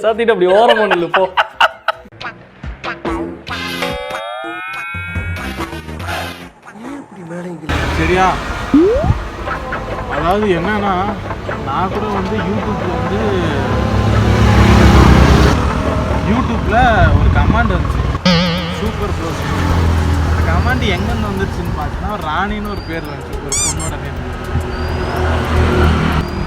சாத்திட்டு அப்படி ஓரம் பண்ணல போ. சரியா? அதாவது என்னன்னா, நான் கூட வந்து யூடியூப்ல ஒரு கமாண்ட் வந்துச்சு, சூப்பர் ப்ரோஸ். அந்த கமாண்ட் எங்கேருந்து வந்துருச்சுன்னு பார்த்தீங்கன்னா, ராணின்னு ஒரு பேர் வந்துச்சு, ஒரு பொண்ணோட நேம்.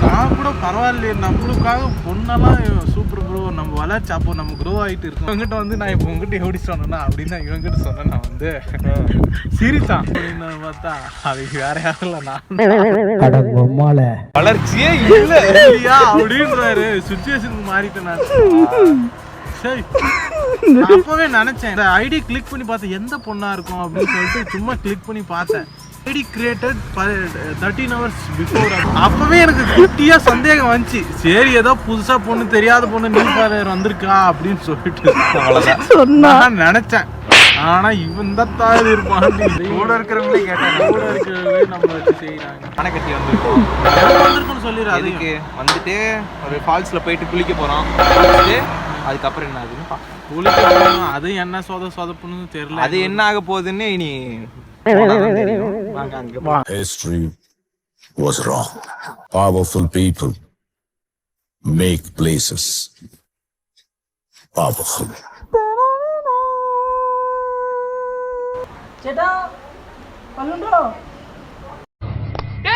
நான் கூட பரவாயில்லையே, நம்மளுக்காக பொண்ணெல்லாம் சூப்பர் ப்ரோ, நம்ம வளர்ச்சி அப்போ நம்ம க்ரோ ஆகிட்டு இருக்கோம். இவங்ககிட்ட வந்து நான் இப்போ உங்ககிட்ட எப்படி சொன்னேன்னா அப்படின்னு இவங்ககிட்ட சொன்னேன். நான் வந்து சிரித்தான் அப்படின்னு பார்த்தா அதுக்கு வேற யாரும் இல்லை, நான் வளர்ச்சியே இல்லை இல்லையா அப்படின்றாரு. சுச்சுவேஷனுக்கு மாறிட்டேன் நான். சரி, அப்பவே நினைச்சேன் இந்த ஐடி கிளிக் பண்ணி பார்த்தேன் எந்த பொண்ணா இருக்கும் அப்படின்னு சொல்லிட்டு சும்மா கிளிக் பண்ணி பார்த்தேன். ID created 13 hours before. அப்பவே எனக்கு குட்டியா சந்தேகம் வந்துச்சு, சரி ஏதோ புதுசா பொண்ணு, தெரியாத பொண்ணு நியூ ஃபாலோவர் வந்திருக்கா அப்படின்னு சொல்லிட்டு நான் நினைச்சேன். ஆனா இவன் தான் தாழ் இருப்பான். கூட இருக்கிறவங்களே கேட்டாங்க, கூட இருக்கிறவங்களே நம்ம வச்சு செய்யறாங்க. அணைக்கட்டி வந்திருக்குன்னு சொல்லிடுறேன். அதுக்கு வந்துட்டு ஒரு ஃபால்ஸ்ல போயிட்டு குளிக்க போறோம். அதுக்கப்புறம் என்ன ஆகுதுன்னு குளிக்க போறோம். அது என்ன சொதப்புன்னு தெரியல. அது என்ன ஆக போகுதுன்னு இனி History was wrong. Powerful people make places powerful. ചേട്ടാ പല്ലുണ്ടോ?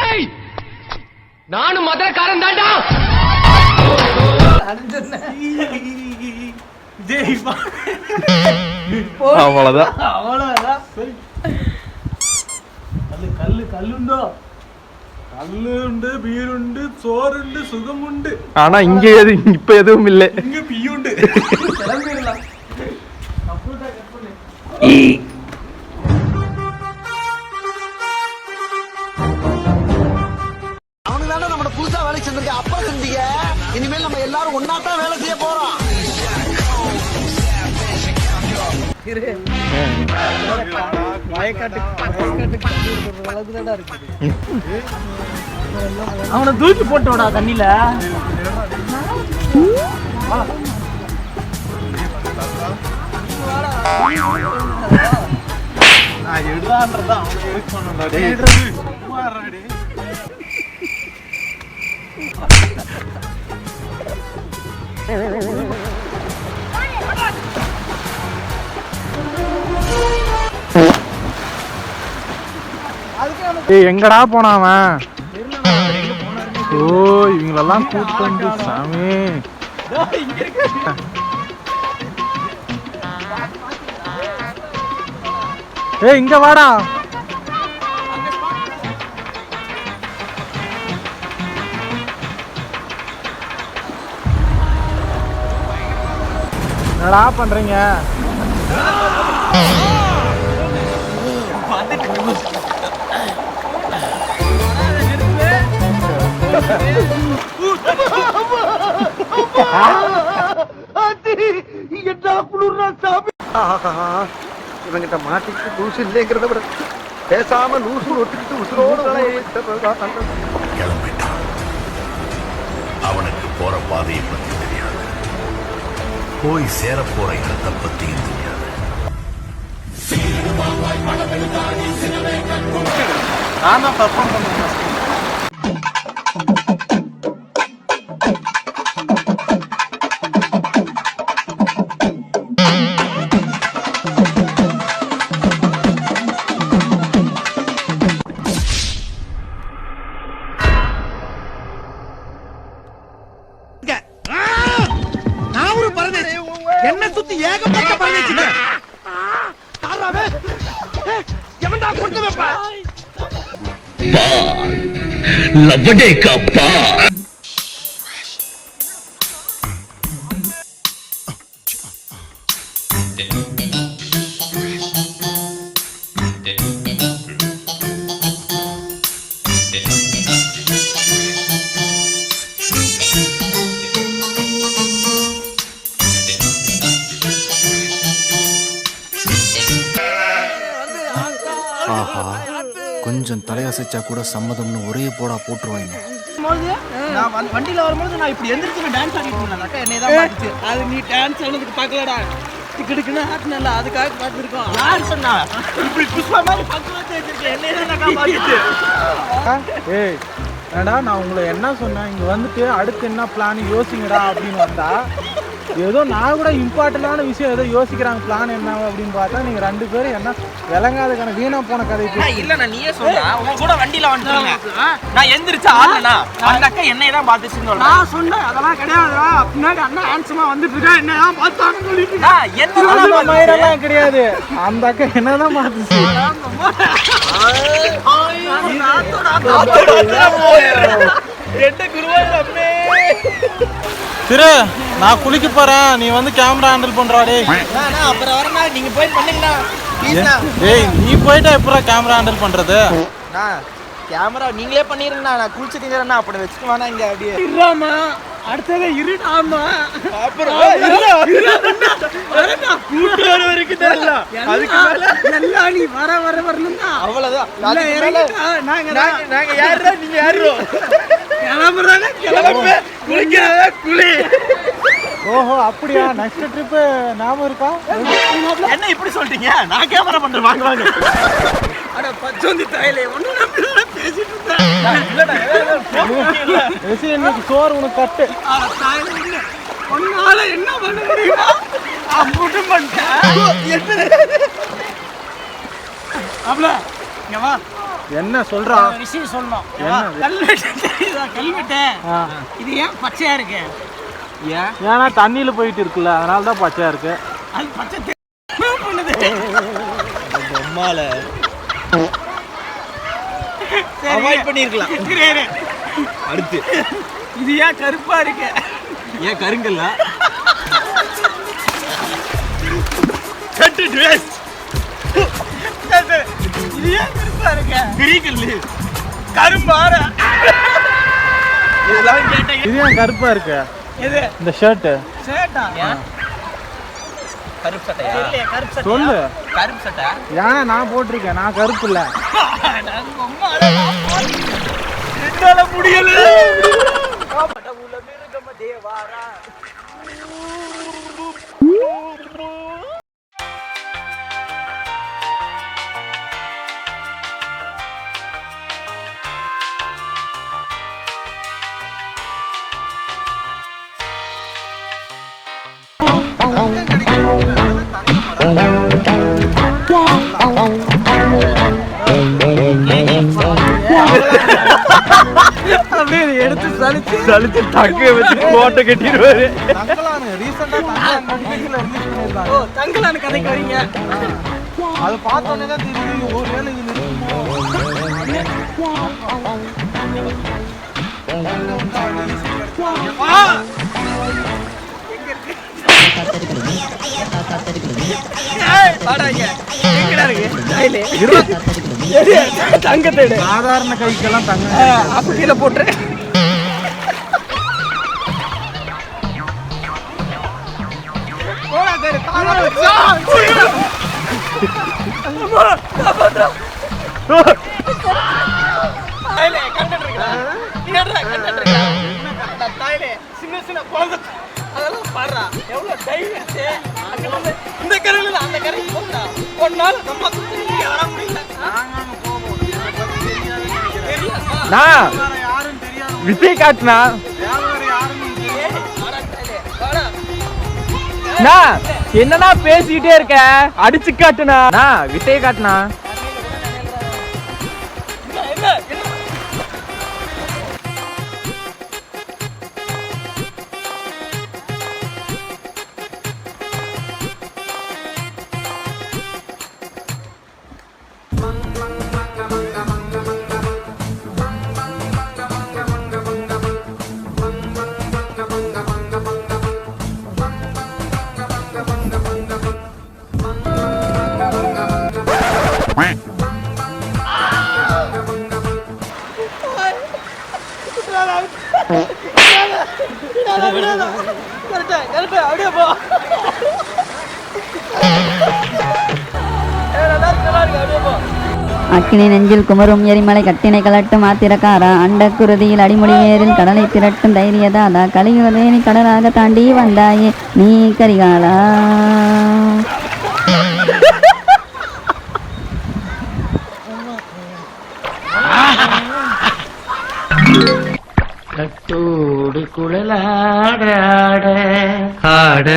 ஏய் நானும் மதுரக்காரன் தான்டா. அவ்வளவுதான். கல்லுண்டோ? கல்லுண்டு, பீருண்டு, சோறுண்டு, சுகமுண்டு. ஆனா இங்க இப்ப எதுவும் இல்லை. இங்க பியுண்டு. அவனுதானே நம்ம புதுசா வேலை செஞ்சிருக்க. அப்ப செஞ்சீங்க, இனிமேல் நம்ம எல்லாரும் ஒன்னாத்தான் வேலை செய்ய போறோம். அவனை தூக்கி போட்டோடா தண்ணில. நான் எடுறான்றதான் அவனை எடுக்க சொன்னேன். எங்கடா போனாவன்? ஓ, இவங்களெல்லாம் கூப்பிட்டு வந்து சாமி. ஏய் இங்க வாடா. என்னடா பண்றீங்க? இவங்கிட்ட மாட்டிட்டு லூசு இல்லைங்கிறத விட பேசாம லூசு ஒட்டிக்கிட்டு உசுரோடு கிளம்பிட்டான். அவனுக்கு போற பாதையை பத்தி தெரியாது, போய் சேர போற இடத்தை பத்தியும் தெரியாது. நான் தான் பர்ஃபார்ம் பண்ணுறேன். என்ன சுத்தி ஏகப்பட்ட பறவைச்சு எவன்டா கொண்டு வைப்பா லவடே கப்பா. கொஞ்சம் தலையசைச்சா கூட சம்மதம்னு ஒரே போடா போட்டுருவாங்க. நான் வண்டியில வரும்போது நான் இப்படி எந்திரிச்சு டான்ஸ் ஆடிட்டு இருந்தேன். அக்கா என்னை தான் பார்த்துச்சு. அது நீ டான்ஸ் ஆனதுக்கு பார்க்கலடா, டிக்கெட்டுக்குன்னு ஆட்டினல அதுக்காக பார்த்துருக்கோம். யார் சொன்னா இப்படி புஷ்பா மாதிரி பக்கத்து வச்சிருக்கேன்? என்னை தான் அக்கா பார்த்துச்சு. ஏய் ஏடா நான் உங்களை என்ன சொன்னேன், இங்கே வந்துட்டு அடுத்து என்ன பிளான் யோசிங்கடா அப்படின்னு வந்தா ஏதோ நான் கூட இம்பார்ட்டண்டான விஷயம் ஏதோ யோசிக்கிறாங்க, பிளான் என்ன அப்படின்னு பார்த்தா நீங்கள் 2 பேரும் என்ன விளங்காத கணக்கு வீணா போன கதை. இல்ல நான் நீயே சொன்னா உங்க கூட வண்டியில வந்துட்டாங்க. நான் எந்திரிச்சா ஆடலனா அந்த அக்கா என்னைய தான் பார்த்துச்சுன்னு நான் சொன்னேன் அதெல்லாம் கிடையாதுடா. பின்னாடி அண்ணா ஹேண்ட்ஸமா வந்துட்டு இருக்கா, என்ன தான் பார்த்தான்னு சொல்லிட்டு என்ன மயிரெல்லாம் கிடையாது, அந்த அக்கா என்னதான் பார்த்துச்சு. திரு நான் குளிக்க போறேன், நீ வந்து கேமரா ஹேண்டில் பண்றாடே. அப்புறம் வரனா நீங்க போய் பண்ணீங்களா? ஏய் நீ போயிட்டா எப்பறம் கேமரா ஹேண்டில் பண்றது? கேமரா நீங்களே பண்ணிருந்தா, நான் குளிச்சிட்டீங்கன்னா அப்படி வச்சுட்டு வேணா இங்க அப்படியே இருமா. அடுத்தது இருடாமா, அப்புறம் கூட்டு வர வரைக்கும் தெரியல. அதுக்கு மேல நல்லா நீ வர வர வரணும்னா அவ்வளவுதான். நாங்க யாருடா நீங்க யாரோ கிளம்புறாங்க, கிளம்ப குளிக்கிறத குளி. ஓஹோ அப்படியா, நெக்ஸ்ட் ட்ரிப் ஞாபகம் இருக்கா? என்ன இப்படி சொல்றீங்க? நான் கேமரா பண்றேன், வாங்க வாங்க. அட பச்சோந்தி தாயிலே ஒண்ணு நம்ம பேசிட்டு இருந்தேன். இன்னைக்கு சோறு உனக்கு கட்டு. அட தாயிலே இல்ல ஒன்னால என்ன பண்ண முடியுமா? அம்புட்டு பண்ணிட்டேன். அப்ல இங்க வா. என்ன சொல்றா? விஷயம் சொல்லணும். கல்வெட்டு இது ஏன் பச்சையா இருக்கு? ஏன்னா தண்ணியில போயிட்டு இருக்குல்ல, அதனால தான் பச்சையா இருக்கு. அது பச்சை பண்ணுது. அம்மால அவாய்ட் பண்ணிருக்கலாம். அடுத்து இது ஏன் கருப்பா இருக்கு? ஏன் கருங்கல்ல கட்டு ட்ரெஸ். இது ஏன் கருப்பா இருக்கு? கிரிக்கல்லு கரும்பார. இதெல்லாம் கேட்டீங்க. இது ஏன் கருப்பா இருக்கு? எது இந்த ஷர்ட்? ஷர்ட்டா? கருப்பு சட்டையா? இல்ல கருப்பு சட்டை. சொல்லு. கருப்பு சட்டை. ஏன் நான் போட்டிருக்கேன், நான் கருப்பு இல்ல. என்னால முடியல. கடவுள மிருகம தேவாரா. அப்படியே எடுத்து சலிச்சு தக்க வச்சு கோட்டை கட்டிடுவாரு. ஓ தங்கலான கதைக்கு வரீங்க. அது பார்த்தோன்னே தான் தெரியுது ஒரு வேளை இது சாதாரண கைக்கெல்லாம் தங்க அப்ப கீழே போட்டு சின்ன சின்ன குழந்தை அதெல்லாம் பாடுறா எவ்வளவு தைரியம். இந்த கரையில அந்த கரைக்கு போறா ஒரு நாள் நம்ம வர முடியல. விஜய் காட்டுனா என்னன்னா பேசிக்கிட்டே இருக்க, அடிச்சு காட்டுனா விஜய் காட்டுனா. அப்படியே போ. நல்லா இருக்கு அப்படியே போ. அக்கினி நெஞ்சில் குமரும் எரிமலை கட்டினை கலட்டும் ஆத்திரக்காரா அண்ட குருதியில் அடிமொழி வேரில் கடலை திரட்டும் தைரியதாதா கலியுகதே நீ கடலாக தாண்டி வந்தாயே நீ கரிகாலா. கட்டோடு குழலாட ஆட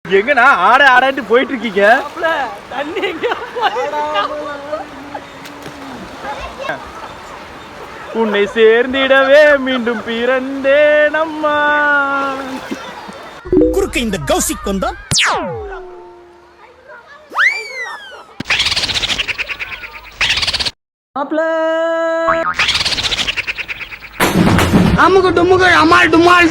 எங்கண்ணா ஆட ஆடான்ட்டு போயிட்டு இருக்கீங்க? உன்னை சேர்ந்திடவே மீண்டும் பிறந்தேன் அம்மா. குறுக்க இந்த கௌசிக் வந்தா அமுக டுமுக அமால் டுமால்